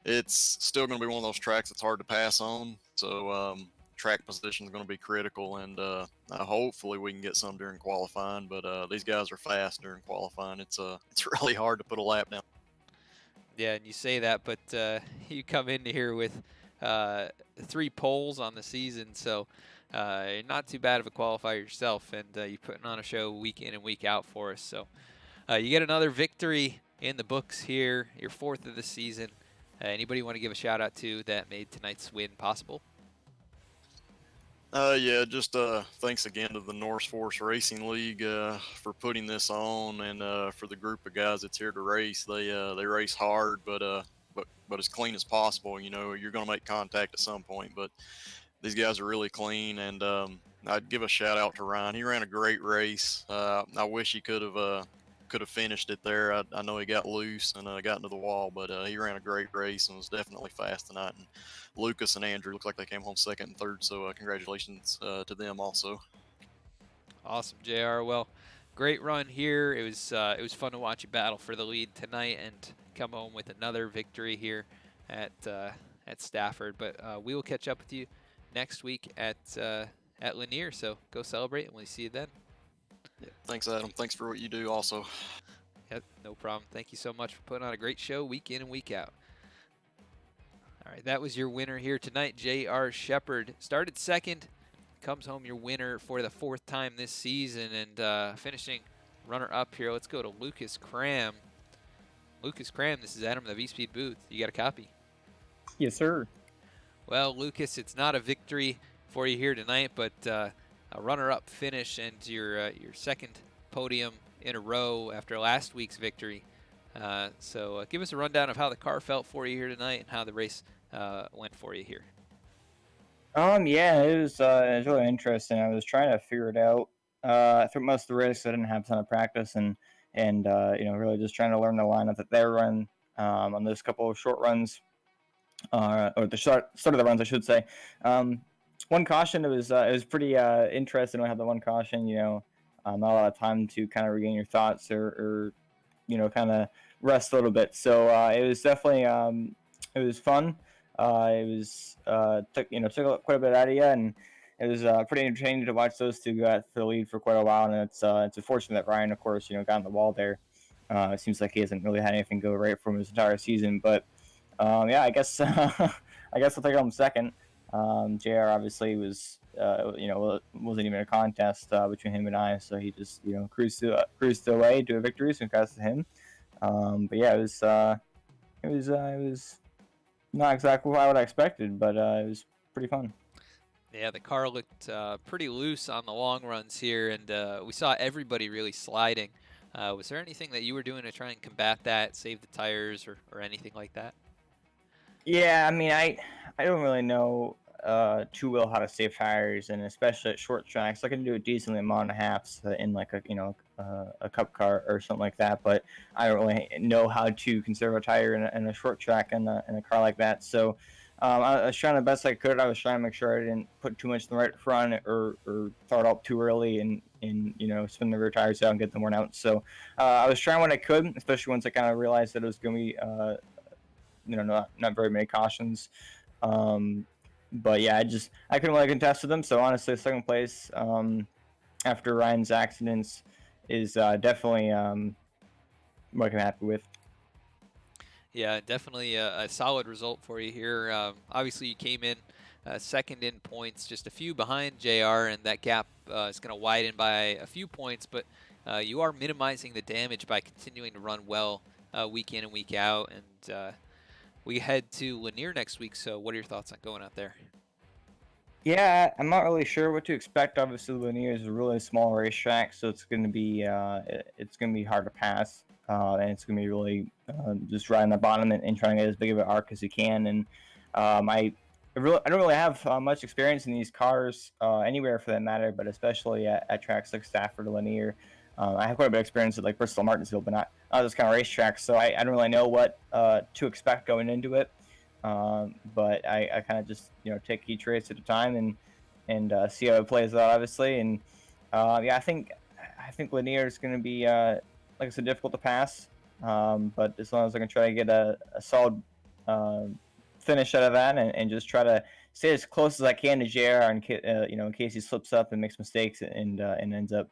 it's still going to be one of those tracks that's hard to pass on. So track position is going to be critical, and hopefully we can get some during qualifying. But these guys are fast during qualifying. It's really hard to put a lap down. Yeah, and you say that, but you come in here with 3 poles on the season, so you're not too bad of a qualifier yourself, and you're putting on a show week in and week out for us. So you get another victory in the books here, your 4th of the season. Anybody want to give a shout out to that made tonight's win possible? Yeah, just thanks again to the NORSEFORCE Racing League for putting this on, and for the group of guys that's here to race. They race hard, but as clean as possible. You know, you're going to make contact at some point, but these guys are really clean. And I'd give a shout out to Ryan. He ran a great race. I wish he could have could have finished it there. I know he got loose and got into the wall, but he ran a great race and was definitely fast tonight. And Lucas and Andrew looked like they came home second and third, so congratulations to them also. Awesome, JR. Well, great run here. It was fun to watch you battle for the lead tonight and come home with another victory here at Stafford. But we will catch up with you next week at Lanier. So go celebrate, and we'll see you then. Yeah, thanks, Adam. Thanks for what you do also. Yep, no problem. Thank you so much for putting on a great show week in and week out. All right, that was your winner here tonight, J.R. Shepard. Started second, comes home your winner for the 4th time this season, and finishing runner-up here. Let's go to Lucas Cram. Lucas Cram, this is Adam in the V-Speed booth. You got a copy? Yes, sir. Well, Lucas, it's not a victory for you here tonight, but a runner-up finish and your second podium in a row after last week's victory. So give us a rundown of how the car felt for you here tonight and how the race went for you here. Yeah, it was really interesting. I was trying to figure it out through most of the race. I didn't have a ton of practice, and really just trying to learn the lineup that they run on those couple of short runs, or the start of the runs, I should say. One caution, it was pretty interesting. I had the one caution, not a lot of time to kind of regain your thoughts or kind of rest a little bit. So it was definitely it was fun. It was took quite a bit out of you, and it was pretty entertaining to watch those two go out for the lead for quite a while. And it's unfortunate that Ryan, of course, got on the wall there. It seems like he hasn't really had anything go right from his entire season. But I guess I guess I'll take home second. JR obviously was wasn't even a contest between him and I, so he just cruised away to a victory. So congrats to him. But yeah, it was not exactly what I expected, but it was pretty fun. Yeah, the car looked pretty loose on the long runs here, and we saw everybody really sliding. Was there anything that you were doing to try and combat that, save the tires, or anything like that? Yeah, I mean, I don't really know too well how to save tires, and especially at short tracks. I can do a decent amount of halves in like a cup car or something like that, but I don't really know how to conserve a tire in a short track in a car like that. So I was trying the best I could. I was trying to make sure I didn't put too much in the right front or start up too early and spin the rear tires out and get them worn out. So I was trying what I could, especially once I kind of realized that it was going to be not very many cautions. But yeah, I couldn't really contest with them. So honestly, second place after Ryan's accidents is definitely what I'm happy with. Yeah, definitely a solid result for you here. Obviously, you came in second in points, just a few behind JR, and that gap is going to widen by a few points, but you are minimizing the damage by continuing to run well week in and week out. And we head to Lanier next week, so what are your thoughts on going out there? Yeah, I'm not really sure what to expect. Obviously, Lanier is a really small racetrack, so it's going to be hard to pass, and it's going to be really just riding the bottom and trying to get as big of an arc as you can. And I don't really have much experience in these cars anywhere for that matter, but especially at tracks like Stafford or Lanier. I have quite a bit of experience at like Bristol, Martinsville, but not those kind of racetracks, so I don't really know what to expect going into it. But I kind of just take each race at a time and see how it plays out, obviously. And I think Lanier is going to be like I said, difficult to pass. But as long as I can try to get a solid finish out of that and just try to stay as close as I can to JR in case he slips up and makes mistakes and ends up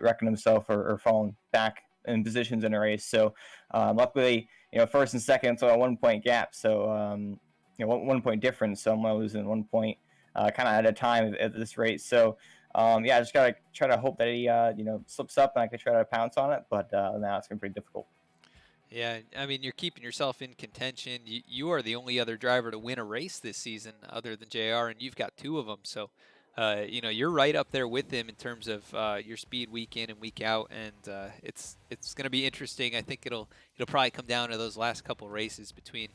wrecking himself or falling back in positions in a race. So luckily, first and second, so a 1 point gap. So 1 point difference. So I'm only losing 1 point kind of at a time at this rate. So I just gotta try to hope that he slips up and I can try to pounce on it. But now it's gonna be pretty difficult. Yeah, I mean, you're keeping yourself in contention. You are the only other driver to win a race this season other than JR, and you've got 2 of them. So you're right up there with him in terms of your speed week in and week out, and it's going to be interesting. I think it'll probably come down to those last couple races between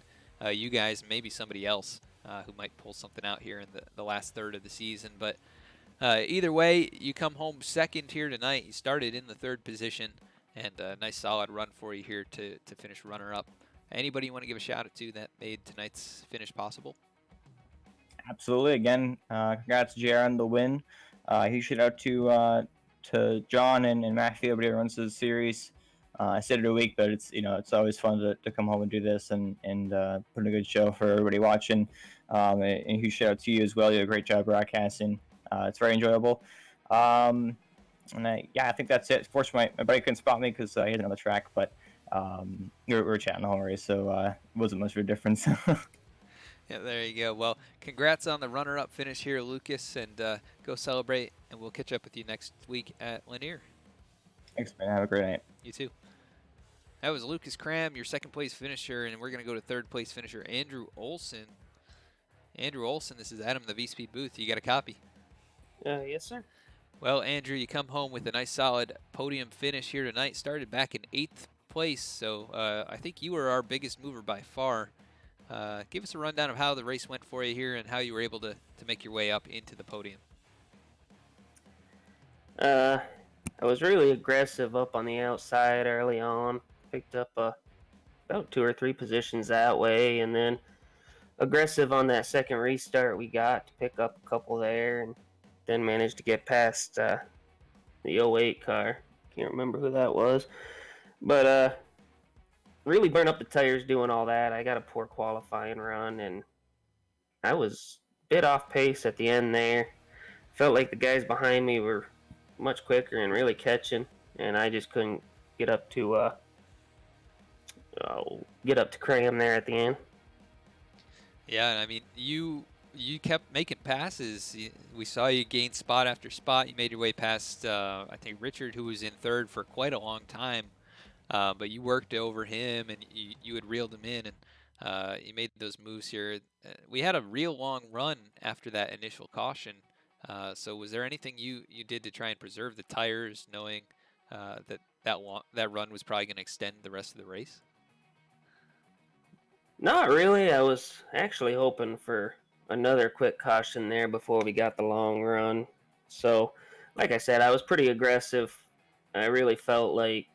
you guys and maybe somebody else who might pull something out here in the last third of the season. But either way, you come home second here tonight. You started in the 3rd position, and a nice solid run for you here to finish runner-up. Anybody you want to give a shout out to that made tonight's finish possible? Absolutely. Again, congrats, JR, on the win. Huge shout out to John and Matthew, everybody who runs the series. I said it a week, but it's always fun to come home and do this and put in a good show for everybody watching. And huge shout out to you as well. You did a great job broadcasting. It's very enjoyable. And I think that's it. Fortunately, my buddy couldn't spot me because he had another track, but we were chatting the whole race, so it wasn't much of a difference. Yeah, there you go. Well, congrats on the runner-up finish here, Lucas, and go celebrate, and we'll catch up with you next week at Lanier. Thanks, man. Have a great night. You too. That was Lucas Cram, your second-place finisher, and we're going to go to third-place finisher, Andrew Olson. Andrew Olson, this is Adam in the V-Speed booth. You got a copy? Yes, sir. Well, Andrew, you come home with a nice, solid podium finish here tonight. Started back in 8th place, so I think you were our biggest mover by far. Give us a rundown of how the race went for you here and how you were able to make your way up into the podium. I was really aggressive up on the outside early on. Picked up about 2 or 3 positions that way, and then aggressive on that second restart we got to pick up a couple there, and then managed to get past the 08 car. Can't remember who that was. But really burn up the tires doing all that. I got a poor qualifying run, and I was a bit off pace at the end there. Felt like the guys behind me were much quicker and really catching, and I just couldn't get up to Cram there at the end. Yeah, I mean, you kept making passes. We saw you gain spot after spot. You made your way past, I think, Richard, who was in third for quite a long time. But you worked over him, and you had reeled him in, and you made those moves here. We had a real long run after that initial caution. So was there anything you did to try and preserve the tires, knowing that run was probably going to extend the rest of the race? Not really. I was actually hoping for another quick caution there before we got the long run. So, like I said, I was pretty aggressive. I really felt like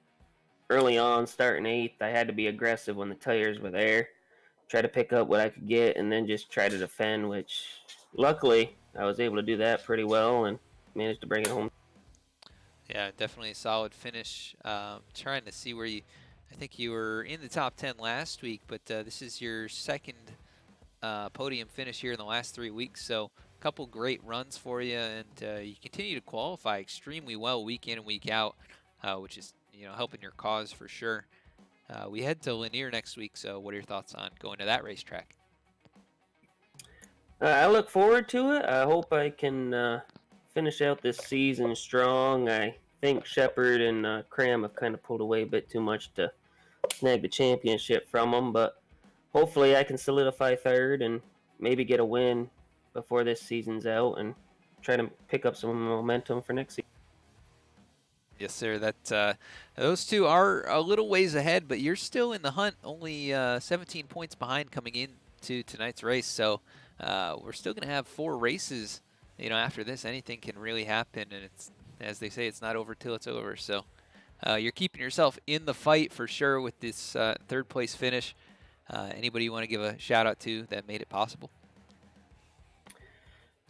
early on, starting 8th, I had to be aggressive when the tires were there. Try to pick up what I could get and then just try to defend, which luckily I was able to do that pretty well and managed to bring it home. Yeah, definitely a solid finish. Trying to see where I think you were in the top 10 last week, but this is your second podium finish here in the last 3 weeks. So a couple great runs for you, and you continue to qualify extremely well week in and week out, which is helping your cause for sure. We head to Lanier next week, so what are your thoughts on going to that racetrack? I look forward to it. I hope I can finish out this season strong. I think Shepard and Cram have kind of pulled away a bit too much to snag the championship from them, but hopefully I can solidify third and maybe get a win before this season's out and try to pick up some momentum for next season. Yes, sir. Those two are a little ways ahead, but you're still in the hunt. Only 17 points behind coming into tonight's race. So we're still going to have 4 races. After this, anything can really happen, and it's, as they say, it's not over till it's over. So you're keeping yourself in the fight for sure with this third place finish. Anybody you want to give a shout out to that made it possible?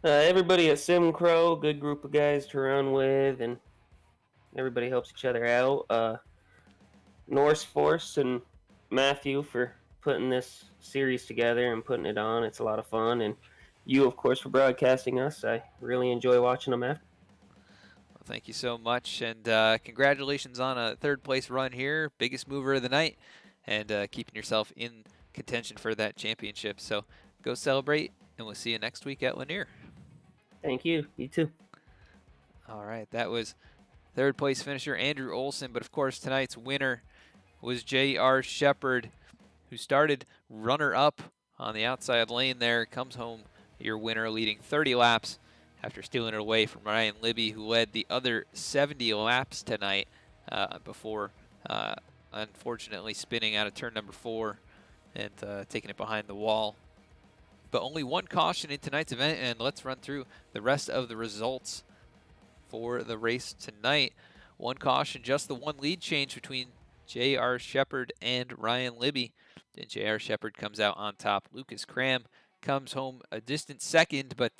Everybody at SimCrow, good group of guys to run with, and everybody helps each other out. NORSEFORCE and Matthew for putting this series together and putting it on. It's a lot of fun. And you, of course, for broadcasting us. I really enjoy watching them after. Well, thank you so much. And congratulations on a third place run here. Biggest mover of the night. And keeping yourself in contention for that championship. So go celebrate, and we'll see you next week at Lanier. Thank you. You too. All right. That was third place finisher Andrew Olson, but of course tonight's winner was J.R. Shepard, who started runner-up on the outside lane there. Comes home your winner, leading 30 laps after stealing it away from Ryan Libby, who led the other 70 laps tonight before unfortunately spinning out of turn number 4 and taking it behind the wall. But only one caution in tonight's event, and let's run through the rest of the results for the race tonight. one caution, just the one lead change between J.R. Shepard and Ryan Libby. And J.R. Shepard comes out on top. Lucas Cram comes home a distant second, but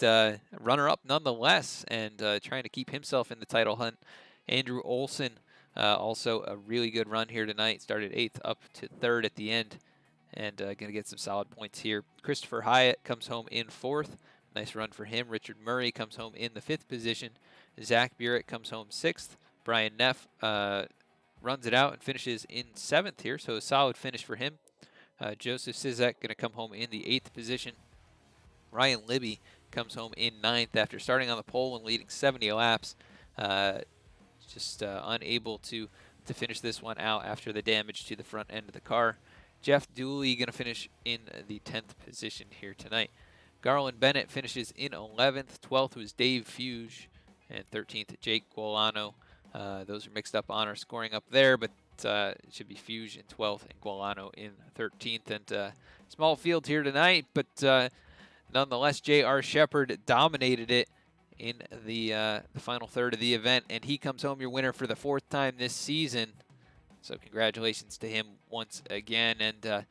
runner-up nonetheless, and trying to keep himself in the title hunt. Andrew Olson, also a really good run here tonight. Started 8th up to 3rd at the end, and going to get some solid points here. Christopher Hyatt comes home in 4th. Nice run for him. Richard Murray comes home in the 5th position. Zach Burek comes home 6th. Brian Neff runs it out and finishes in 7th here, so a solid finish for him. Joseph Sizek going to come home in the 8th position. Ryan Libby comes home in 9th after starting on the pole and leading 70 laps. Just unable to finish this one out after the damage to the front end of the car. Jeff Dooley going to finish in the 10th position here tonight. Garland Bennett finishes in 11th. 12th was Dave Fuge, and 13th Jake Gualano. Those are mixed up on our scoring up there, but it should be Fuge in 12th and Gualano in 13th. And small field here tonight, but nonetheless, J.R. Shepard dominated it in the final third of the event, and he comes home your winner for the 4th time this season. So congratulations to him once again. And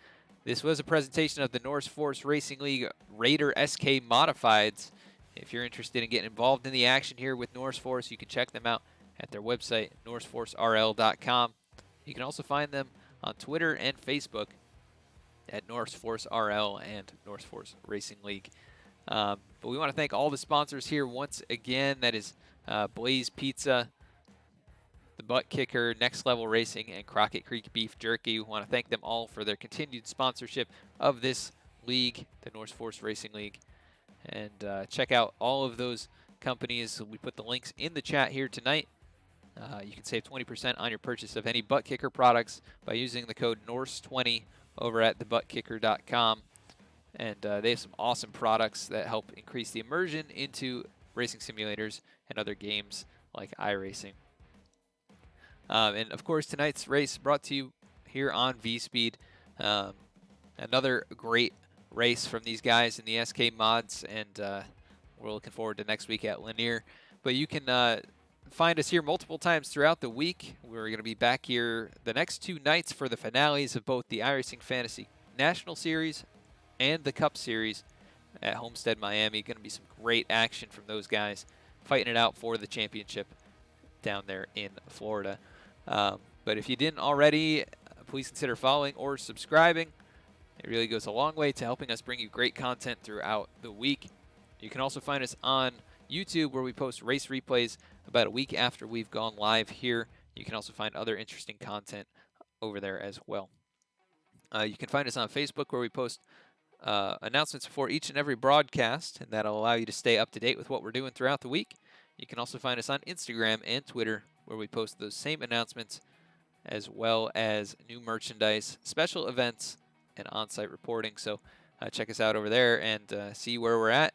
this was a presentation of the NORSEFORCE Racing League RAIDER SK Modifieds. If you're interested in getting involved in the action here with NORSEFORCE, you can check them out at their website, norseforcerl.com. You can also find them on Twitter and Facebook at NORSEFORCE-RL and NORSEFORCE Racing League. But we want to thank all the sponsors here once again. That is Blaze Pizza, the ButtKicker, Next Level Racing, and Crockett Creek Beef Jerky. We want to thank them all for their continued sponsorship of this league, the NORSEFORCE Racing League. And check out all of those companies. We put the links in the chat here tonight. You can save 20% on your purchase of any ButtKicker products by using the code NORSE20 over at thebuttkicker.com. And they have some awesome products that help increase the immersion into racing simulators and other games like iRacing. And of course, tonight's race brought to you here on V-Speed. Another great race from these guys in the SK mods, and we're looking forward to next week at Lanier. But you can find us here multiple times throughout the week. We're going to be back here the next 2 nights for the finales of both the iRacing Fantasy National Series and the Cup Series at Homestead, Miami. Going to be some great action from those guys fighting it out for the championship down there in Florida. But if you didn't already, please consider following or subscribing. It really goes a long way to helping us bring you great content throughout the week. You can also find us on YouTube, where we post race replays about a week after we've gone live here. You can also find other interesting content over there as well. You can find us on Facebook, where we post announcements for each and every broadcast, and that'll allow you to stay up to date with what we're doing throughout the week. You can also find us on Instagram and Twitter, where we post those same announcements, as well as new merchandise, special events, and on-site reporting. So check us out over there and see where we're at.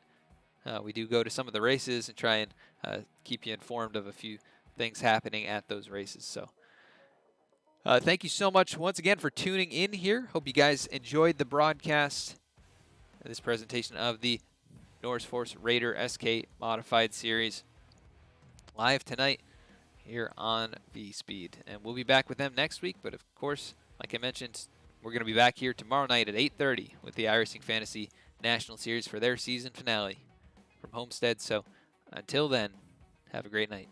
We do go to some of the races and try and keep you informed of a few things happening at those races. So thank you so much once again for tuning in here. Hope you guys enjoyed the broadcast, this presentation of the NORSEFORCE RAIDER SK Modified Series live tonight here on V-Speed. And we'll be back with them next week. But of course, like I mentioned, we're going to be back here tomorrow night at 8:30 with the iRacing Fantasy National Series for their season finale from Homestead. So until then, have a great night.